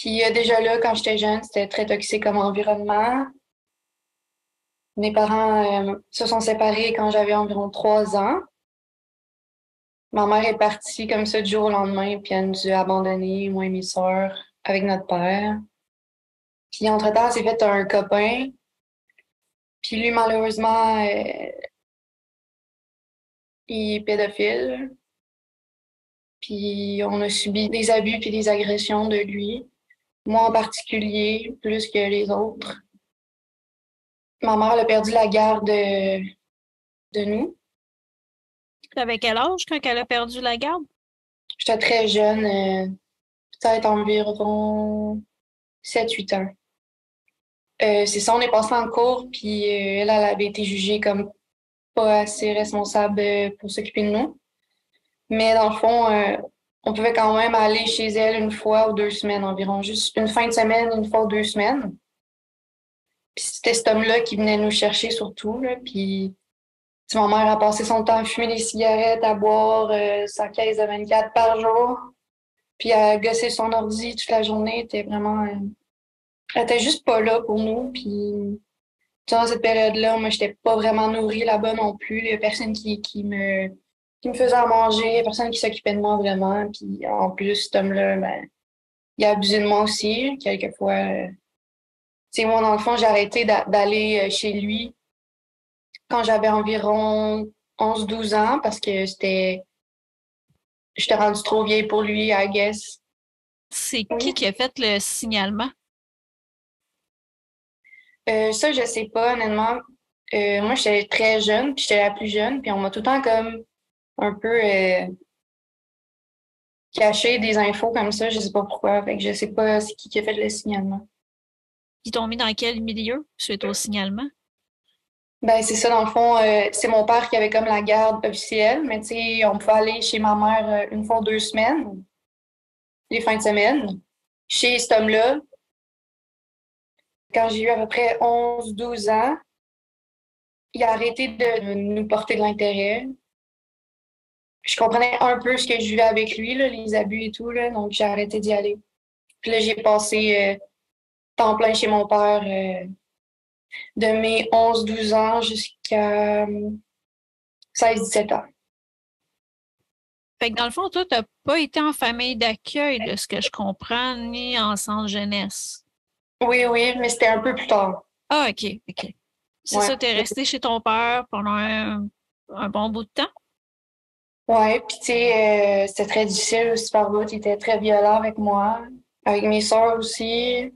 Puis déjà là, quand j'étais jeune, c'était très toxique comme environnement. Mes parents se sont séparés quand j'avais environ 3 ans. Ma mère est partie comme ça du jour au lendemain, puis elle nous a abandonnés, moi et mes sœurs, avec notre père. Puis entre-temps, elle s'est fait un copain. Puis lui, malheureusement, il est pédophile. Puis on a subi des abus puis des agressions de lui. Moi en particulier, plus que les autres. Ma mère elle a perdu la garde de nous. T'avais quel âge quand elle a perdu la garde? J'étais très jeune, peut-être environ 7 8 ans. C'est ça, on est passé en cours, puis elle avait été jugée comme pas assez responsable pour s'occuper de nous. Mais dans le fond, on pouvait quand même aller chez elle une fois ou 2 semaines environ, juste une fin de semaine, une fois ou 2 semaines. Puis c'était cet homme-là qui venait nous chercher surtout, là. Puis ma mère a passé son temps à fumer des cigarettes, à boire sa caisse de 24 par jour, puis à gosser son ordi toute la journée. Elle était vraiment... elle était juste pas là pour nous. Puis dans cette période-là, moi, j'étais pas vraiment nourrie là-bas non plus. Il y a personne qui me faisait à manger, il y a personne qui s'occupait de moi vraiment. Puis en plus, cet homme-là, ben, il a abusé de moi aussi, quelquefois. Tu sais, moi, dans le fond, j'ai arrêté d'aller chez lui quand j'avais environ 11 12 ans parce que j'étais rendue trop vieille pour lui, I guess. C'est Oui. qui a fait le signalement? Ça, je sais pas, honnêtement. Moi, j'étais très jeune, puis j'étais la plus jeune, puis on m'a tout le temps comme un peu caché des infos comme ça, je sais pas pourquoi. Fait que je sais pas c'est qui a fait le signalement. Ils t'ont mis dans quel milieu suite au signalement? Ben, c'est ça, dans le fond, c'est mon père qui avait comme la garde officielle, mais tu sais, on pouvait aller chez ma mère une fois ou 2 semaines, les fins de semaine. Chez cet homme-là, quand j'ai eu à peu près 11 12 ans, il a arrêté de nous porter de l'intérêt. Je comprenais un peu ce que je vivais avec lui, là, les abus et tout, là, donc j'ai arrêté d'y aller. Puis là, j'ai passé temps plein chez mon père de mes 11 12 ans jusqu'à 16 17 ans. Fait que dans le fond, toi, t'as pas été en famille d'accueil, de ce que je comprends, ni en centre jeunesse. Oui, oui, mais c'était un peu plus tard. Ah, ok, ok. C'est Ouais. ça, t'es resté chez ton père pendant un bon bout de temps? Ouais, puis tu sais, c'était très difficile aussi par bout. Il était très violent avec moi, avec mes sœurs aussi.